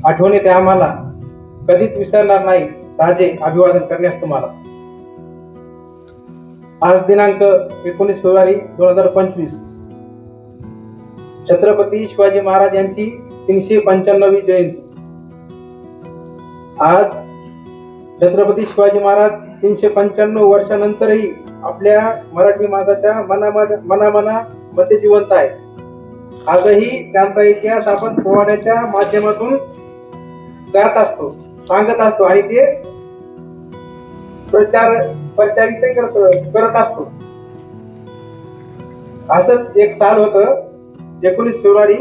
आठवण येते आम्हाला, कधीच विसरणार नाही राजे अभिवादन करण्यास तुम्हाला. आज दिनांक 19 फेब्रुवारी 2025 छत्रपती शिवाजी महाराज यांची 395वी जयंती. आज छत्रपती शिवाजी महाराज 395 वर्षानंतरही आपल्या मराठी माणसाच्या मनामध्ये जिवंत आहे. आजही त्यांचा इतिहास आपण पोवाड्याच्या माध्यमातून गात असतो, सांगत असतो आणि ते प्रचारित करत असतो. असंच एक साल होतं 19 फेब्रुवारी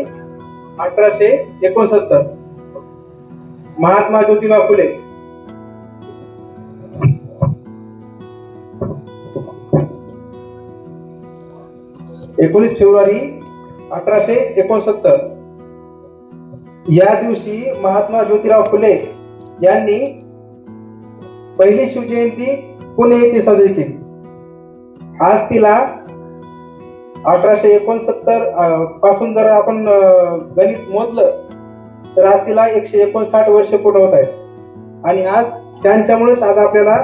1869. महात्मा ज्योतिबा फुले फेब्रुवारी 1869 या दिवशी महात्मा ज्योतिराव फुले यांनी पहिली शिवजयंती पुणे येथे साजरी केली. आज तिला 1869 पासून जर आपण गणित मोजलं तर आज तिला 159 वर्ष पूर्ण होत आहेत. आणि आज त्यांच्यामुळेच आज आपल्याला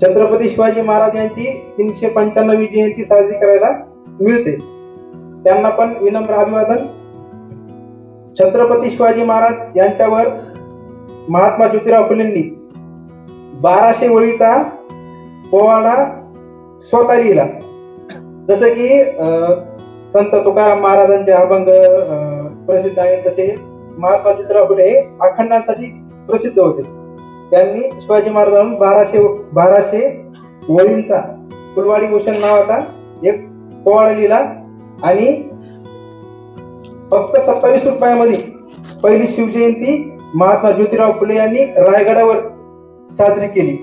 छत्रपती शिवाजी महाराज यांची 395वी जयंती साजरी करायला मिळते. त्यांना पण विनम्र अभिवादन. छत्रपती शिवाजी महाराज यांच्यावर महात्मा ज्योतिराव फुलेंनी 1200 ओळीचा पोवाडा स्वतः लिहिला. जसं की संत तुकाराम महाराजांचे अभंग प्रसिद्ध आहेत, तसे महात्मा ज्योतिराव फुले हे अखंडांसाठी प्रसिद्ध होते. त्यांनी शिवाजी महाराजांना 1200 ओळींचा फुलवाडी भूषण नावाचा एक पोवाडा लिहिला आणि फक्त 27 रुपयामध्ये पहिली शिवजयंती महात्मा ज्योतिराव फुले यांनी रायगडावर साजरी केली.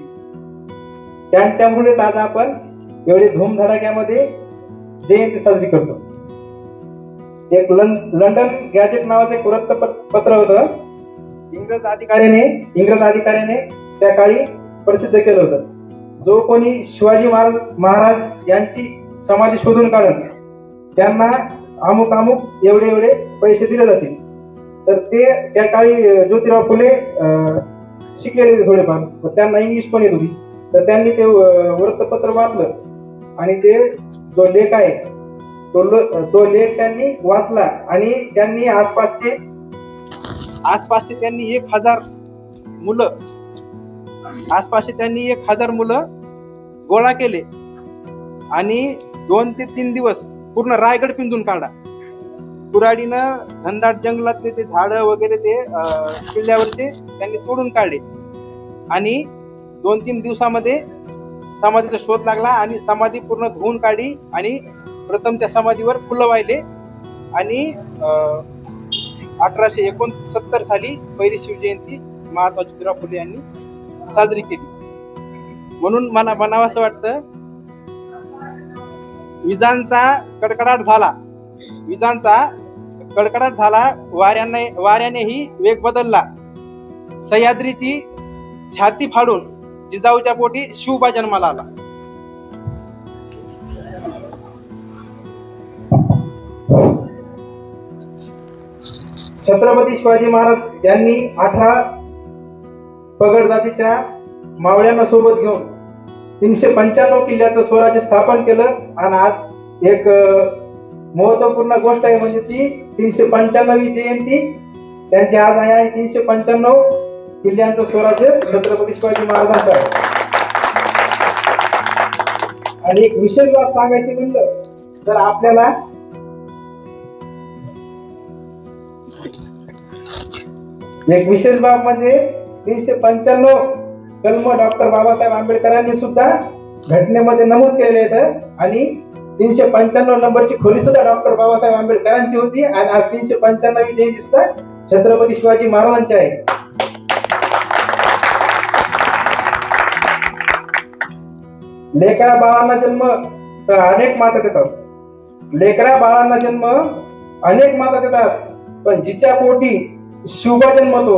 त्यांच्यामुळेच आज आपण एवढे धूमधडाक्यामध्ये जयंती साजरी करतो. एक लंडन गॅजेट नावाचं एक वृत्तपत्र होतं. इंग्रज अधिकाऱ्याने त्या काळी प्रसिद्ध केलं होतं, जो कोणी शिवाजी महाराज यांची समाधी शोधून काढल त्यांना अमुक एवढे पैसे दिले जातील. तर ते त्या काळी ज्योतिराव फुले शिकलेले होते थोडेफार, त्यांना इंग्लिश पण येत होती. तर त्यांनी ते वृत्तपत्र वाचलं आणि ते जो लेख आहे तो लेख त्यांनी वाचला आणि त्यांनी आसपासचे त्यांनी 1000 मुलं गोळा केले आणि 2 ते 3 दिवस पूर्ण रायगड पिंजून काढला. कुऱ्हाडीनं घनदाट जंगलातले ते झाडं वगैरे ते किल्ल्यावरचे त्यांनी तोडून काढले आणि 2-3 दिवसामध्ये समाधीचा शोध लागला आणि समाधी पूर्ण धुवून काढली आणि प्रथम त्या समाधीवर फुलं वाहिले आणि 1869 साली पहिली शिवजयंती महात्मा ज्योतिराव फुले यांनी साजरी केली. म्हणून मला म्हणावं असं वाटतं, विजांचा कडकडाट झाला, वाऱ्यानेही वेग बदलला, सह्याद्रीची छाती फाडून जिजाऊच्या पोटी शिवबा जन्माला आला. छत्रपती शिवाजी महाराज यांनी 18 पगड जातीच्या मावळ्यांना सोबत घेऊन 395 किल्ल्याचं स्वराज्य स्थापन केलं. आणि आज एक महत्वपूर्ण गोष्ट आहे, म्हणजे ती 395वी जयंती त्यांची आज आहे आणि 395 किल्ल्यांचं स्वराज्य छत्रपती शिवाजी महाराजांचं आहे. आणि एक विशेष बाब सांगायची म्हणलं तर आपल्याला एक विशेष बाब म्हणजे 395 कलम डॉक्टर बाबासाहेब आंबेडकरांनी सुद्धा घटनेमध्ये नमूद केलेले आहेत आणि 395 नंबरची खोली सुद्धा डॉक्टर बाबासाहेब आंबेडकरांची होती आणि आज 395वी जयंती सुद्धा छत्रपती शिवाजी महाराजांची आहे. लेकरा बाळांना जन्म अनेक माता देतात, पण जिच्या पोटी शिवबा जन्मतो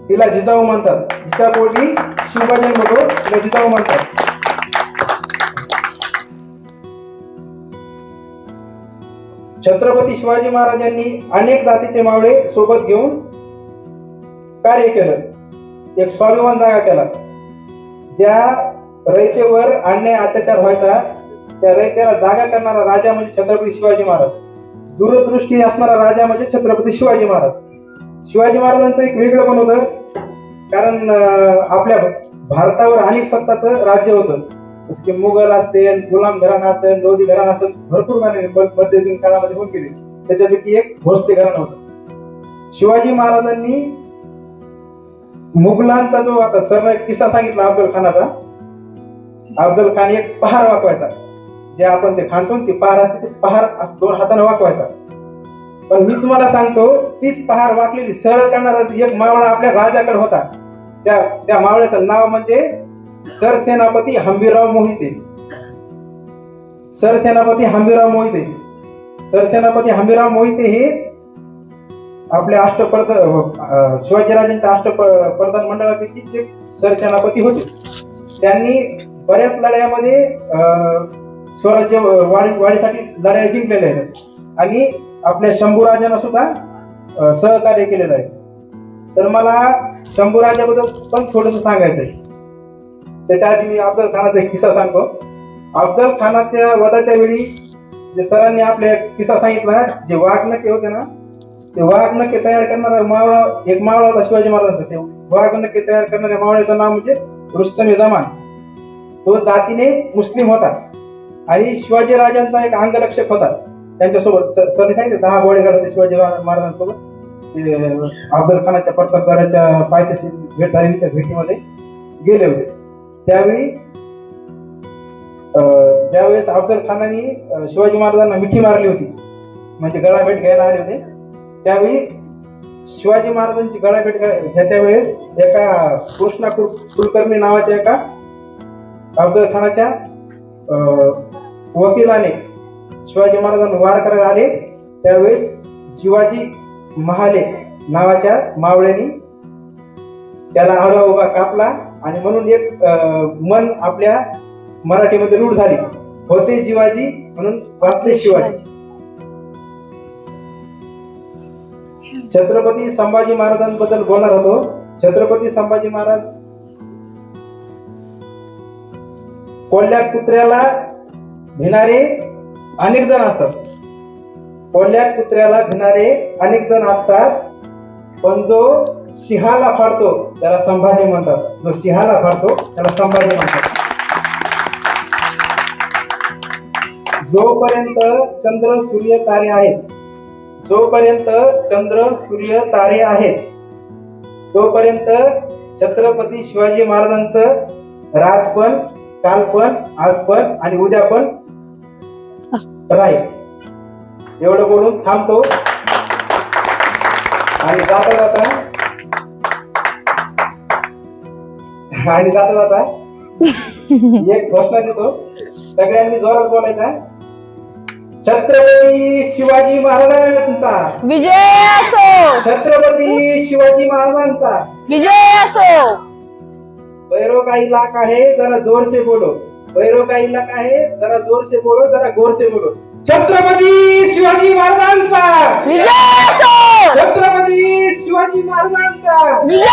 तिला जिजाऊ म्हणतात. जिच्या पोटी शिवबा जन्मतो तिला जिजाऊ म्हणतात. छत्रपती शिवाजी महाराजांनी अनेक जातीचे मावळे सोबत घेऊन कार्य केलं, एक स्वाभिमान जागा केला. ज्या रयतेवर अन्याय अत्याचार व्हायचा त्या रयतेला जागा करणारा राजा म्हणजे छत्रपती शिवाजी महाराज. दूरदृष्टी असणारा राजा म्हणजे छत्रपती शिवाजी महाराज. शिवाजी महाराजांचं एक वेगळं पण होतं, कारण आपल्या भारतावर अनेक सत्ताचं राज्य होतं. जसं की मुघल असतील, गुलाम घराणा असेल, लोधी घराणा असेल, भरपूर घराणे मध्ययुगीन काळामध्ये होऊन गेले. त्याच्यापैकी एक भोसले घराणं होतं. शिवाजी महाराजांनी मुघलांचा जो आता सरने किस्सा सांगितला अफजल खानाचा, अफजल खान एक पहार वाकवायचा, जे आपण ते खातो ती पहार असते, ते पहार दोन हाताने वाकवायचा. पण मी तुम्हाला सांगतो, तीच पहार वाकलेली सरळ करणारा एक मावळा आपल्या राजाकडे होता. त्या मावळ्याचं नाव म्हणजे सरसेनापती हंबीरराव मोहिते. सरसेनापती हंबीरराव मोहिते. सरसेनापती हंबीरराव मोहिते हे आपल्या शिवाजीराजांच्या अष्टप्रधान मंडळापैकी एक सरसेनापती होते. त्यांनी बऱ्याच लढाईमध्ये स्वराज्य वाढीसाठी लढाई जिंकलेल्या आहेत आणि आपल्या शंभूराजांना सुद्धा सहकार्य केलेलं आहे. तर मला शंभूराजाबद्दल पण थोडंसं सांगायचं आहे. त्याच्या आधी मी अफजल खानाचा एक किस्सा सांगतो. अफजल खानाच्या वधाच्या वेळी जे सरांनी आपल्या किस्सा सांगितला, जे वाघनखे होते ना, ते वाघनखे तयार करणारा मावळा एक मावळा होता शिवाजी महाराजांचा. ते वाघनखे तयार करणाऱ्या मावळ्याचं नाव म्हणजे रुस्तम-ए-जमान. तो जातीने मुस्लिम होता आणि शिवाजी राजांचा एक अंगरक्षक होता. त्यांच्यासोबत सरने सांगितले 10 बॉडीगार्ड होते शिवाजी महाराजांसोबत. ते अफजल खानाच्या प्रतापगडाच्या पायथ्याशी भेट झाली, त्या भेटीमध्ये गेले होते. त्यावेळी ज्यावेळेस अफजल खानाने शिवाजी महाराजांना मिठी मारली होती, म्हणजे गळाभेट घ्यायला आले होते, त्यावेळी शिवाजी महाराजांची गळाभेट घेत्या वेळेस एका कृष्णा कुलकर्णी नावाच्या एका अफजल खानाच्या वकिलाने शिवाजी महाराजांना वार करायला आले. त्यावेळेस शिवाजी महाले नावाच्या मावळ्याने त्याला आडवा उभा कापला आणि म्हणून एक मन आपल्या मराठीमध्ये रूढ झाली, होते जिवाजी म्हणून वाचले शिवाजी. छत्रपती संभाजी महाराजांबद्दल बोलणार होतो. छत्रपती संभाजी महाराज कोल्ह्या कुत्र्याला भिणारे अनेक जण असतात. कोल्ह्या कुत्र्याला भिणारे अनेक जण असतात, पण जो सिंहाला फाडतो त्याला संभाजी म्हणतात. जो सिंहाला फाडतो त्याला संभाजी म्हणतात. जोपर्यंत चंद्र सूर्य तारे आहेत, जोपर्यंत चंद्र सूर्य तारे आहेत, तोपर्यंत छत्रपती शिवाजी महाराजांचं राजपण कालपण आजपण आणि उद्यापण राहील. एवढं बोलून थांबतो आणि जाता जाता एक घोषणा देतो, सगळ्यांनी जोरात बोलायचा. छत्रपती शिवाजी महाराजांचा विजय असो. छत्रपती शिवाजी महाराजांचा विजय असो. पैरों का इलाका है जरा जोर से बोलो. पैरों का इलाका है जरा जोर से बोलो, जरा गौर से बोलो. छत्रपती शिवाजी महाराजांचा विजय असो. छत्रपती शिवाजी महाराजांचा विजय